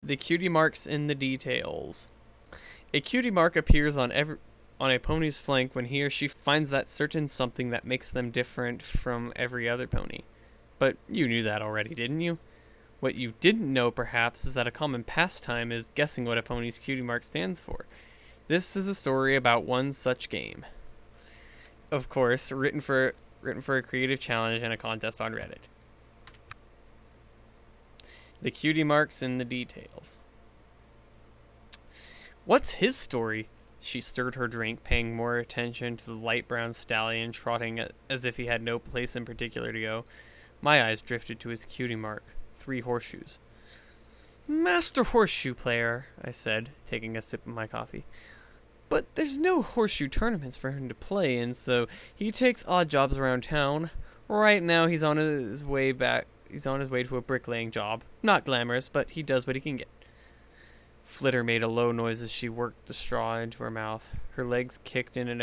The cutie marks in the details. A cutie mark appears on a pony's flank when he or she finds that certain something that makes them different from every other pony. But you knew that already, didn't you? What you didn't know, perhaps, is that a common pastime is guessing what a pony's cutie mark stands for. This is a story about one such game. Of course, written for a creative challenge and a contest on Reddit. The cutie marks in the details. What's his story? She stirred her drink, paying more attention to the light brown stallion trotting as if he had no place in particular to go. My eyes drifted to his cutie mark, 3 horseshoes. Master horseshoe player, I said, taking a sip of my coffee. But there's no horseshoe tournaments for him to play in, so he takes odd jobs around town. Right now he's on his way back. He's on his way to a bricklaying job. Not glamorous, but he does what he can get. Flitter made a low noise as she worked the straw into her mouth. Her legs kicked in an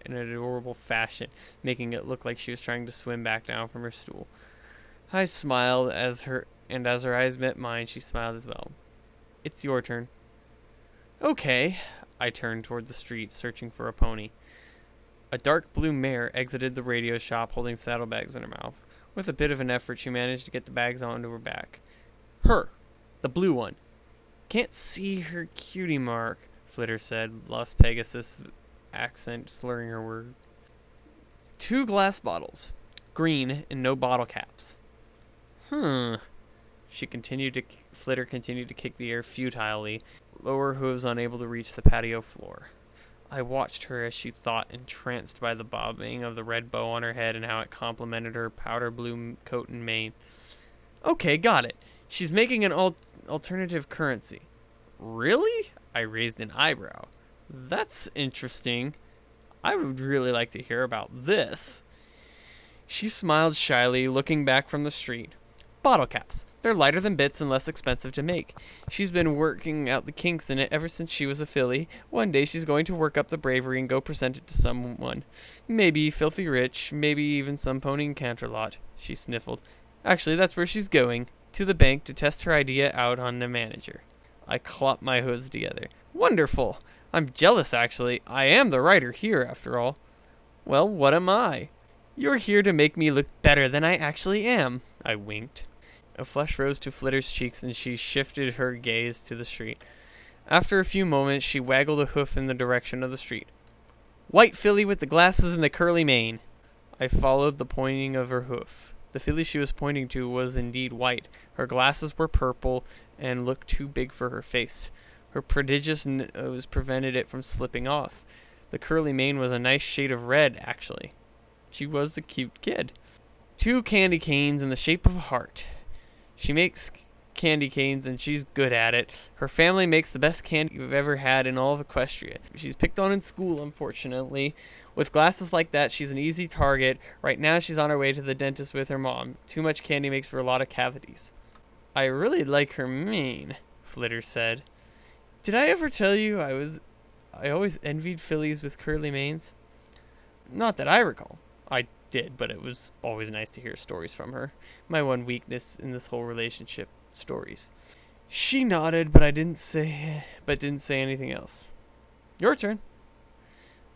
adorable fashion, making it look like she was trying to swim back down from her stool. I smiled as her eyes met mine, she smiled as well. It's your turn. Okay. I turned toward the street, searching for a pony. A dark blue mare exited the radio shop holding saddlebags in her mouth. With a bit of an effort, she managed to get the bags onto her back. Her. The blue one. Can't see her cutie mark, Flitter said, Las Pegasus accent slurring her word. 2 glass bottles. Green and no bottle caps. Flitter continued to kick the air futilely, lower hooves unable to reach the patio floor. I watched her as she thought, entranced by the bobbing of the red bow on her head and how it complemented her powder blue coat and mane. Okay, got it. She's making an alternative currency. Really? I raised an eyebrow. That's interesting. I would really like to hear about this. She smiled shyly, looking back from the street. Bottle caps. They're lighter than bits and less expensive to make. She's been working out the kinks in it ever since she was a filly. One day she's going to work up the bravery and go present it to someone. Maybe filthy rich, maybe even some pony in Canterlot. She sniffled. Actually, that's where she's going. To the bank to test her idea out on the manager. I clapped my hooves together. Wonderful! I'm jealous, actually. I am the writer here, after all. Well, what am I? You're here to make me look better than I actually am. I winked. A flush rose to Flitter's cheeks and she shifted her gaze to the street. After a few moments, she waggled a hoof in the direction of the street. White filly with the glasses and the curly mane. I followed the pointing of her hoof. The filly she was pointing to was indeed white. Her glasses were purple and looked too big for her face. Her prodigious nose prevented it from slipping off. The curly mane was a nice shade of red, actually. She was a cute kid. 2 candy canes in the shape of a heart. She makes candy canes and she's good at it. Her family makes the best candy you've ever had in all of Equestria. She's picked on in school, unfortunately. With glasses like that, she's an easy target. Right now she's on her way to the dentist with her mom. Too much candy makes for a lot of cavities. I really like her mane, Flitter said. Did I ever tell you I always envied fillies with curly manes? Not that I recall. I did, but it was always nice to hear stories from her. My one weakness in this whole relationship, stories. She nodded, but didn't say anything else. Your turn.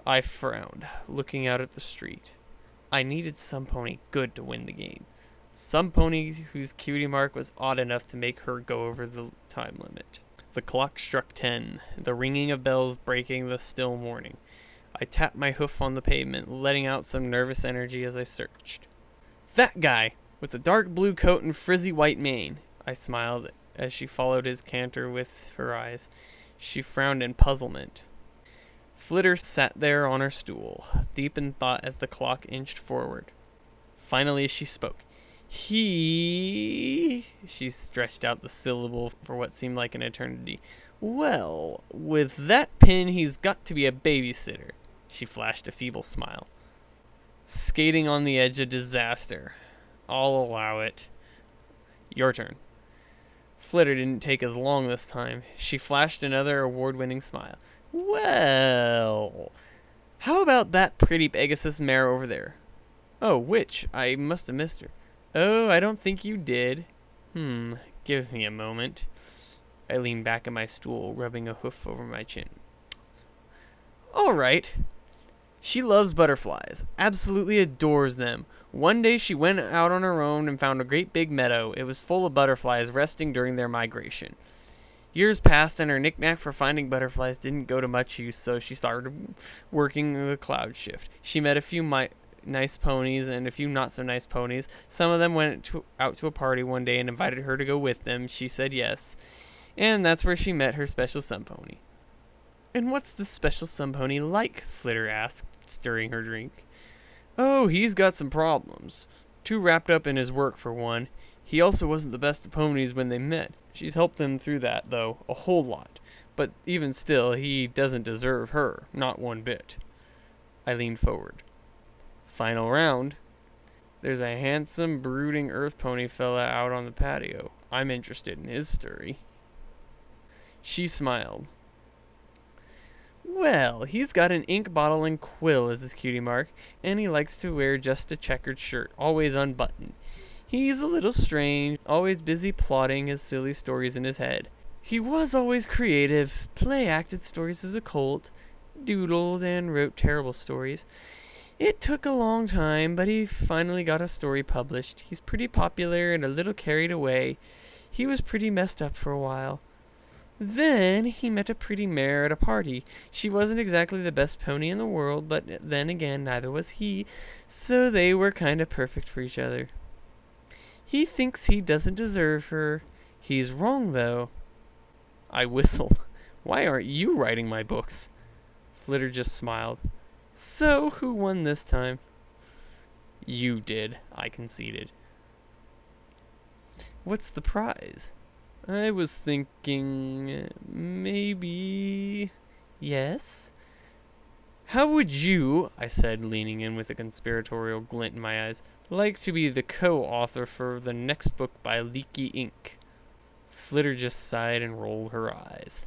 I frowned, looking out at the street. I needed some pony good to win the game. Some pony whose cutie mark was odd enough to make her go over the time limit. The clock struck 10, the ringing of bells breaking the still morning. I tapped my hoof on the pavement, letting out some nervous energy as I searched. That guy, with the dark blue coat and frizzy white mane. I smiled as she followed his canter with her eyes. She frowned in puzzlement. Flitter sat there on her stool, deep in thought as the clock inched forward. Finally she spoke. She stretched out the syllable for what seemed like an eternity. Well, with that pin, he's got to be a babysitter. She flashed a feeble smile. Skating on the edge of disaster. I'll allow it. Your turn. Flitter didn't take as long this time. She flashed another award-winning smile. Well, how about that pretty Pegasus mare over there? Oh, which? I must have missed her. Oh, I don't think you did. Give me a moment. I leaned back in my stool, rubbing a hoof over my chin. All right. She loves butterflies, absolutely adores them. One day she went out on her own and found a great big meadow. It was full of butterflies resting during their migration. Years passed and her knick-knack for finding butterflies didn't go to much use, so she started working the cloud shift. She met a few nice ponies and a few not-so-nice ponies. Some of them went out to a party one day and invited her to go with them. She said yes, and that's where she met her special sun pony. "And what's the special sun pony like?" Flitter asked, stirring her drink. "Oh, he's got some problems. Too wrapped up in his work, for one. He also wasn't the best of ponies when they met. She's helped him through that, though, a whole lot. But even still, he doesn't deserve her, not one bit." I leaned forward. "Final round. There's a handsome, brooding earth pony fella out on the patio. I'm interested in his story." She smiled. "Well, he's got an ink bottle and quill as his cutie mark, and he likes to wear just a checkered shirt, always unbuttoned. He's a little strange, always busy plotting his silly stories in his head. He was always creative, play-acted stories as a colt, doodled and wrote terrible stories. It took a long time, but he finally got a story published. He's pretty popular and a little carried away. He was pretty messed up for a while. Then he met a pretty mare at a party. She wasn't exactly the best pony in the world, but then again, neither was he, so they were kind of perfect for each other. He thinks he doesn't deserve her. He's wrong, though." I whistled. "Why aren't you writing my books?" Flitter just smiled. "So, who won this time?" "You did," I conceded. "What's the prize?" "I was thinking, maybe..." "Yes?" "How would you," I said, leaning in with a conspiratorial glint in my eyes, "like to be the co-author for the next book by Leaky Ink?" Flitter just sighed and rolled her eyes.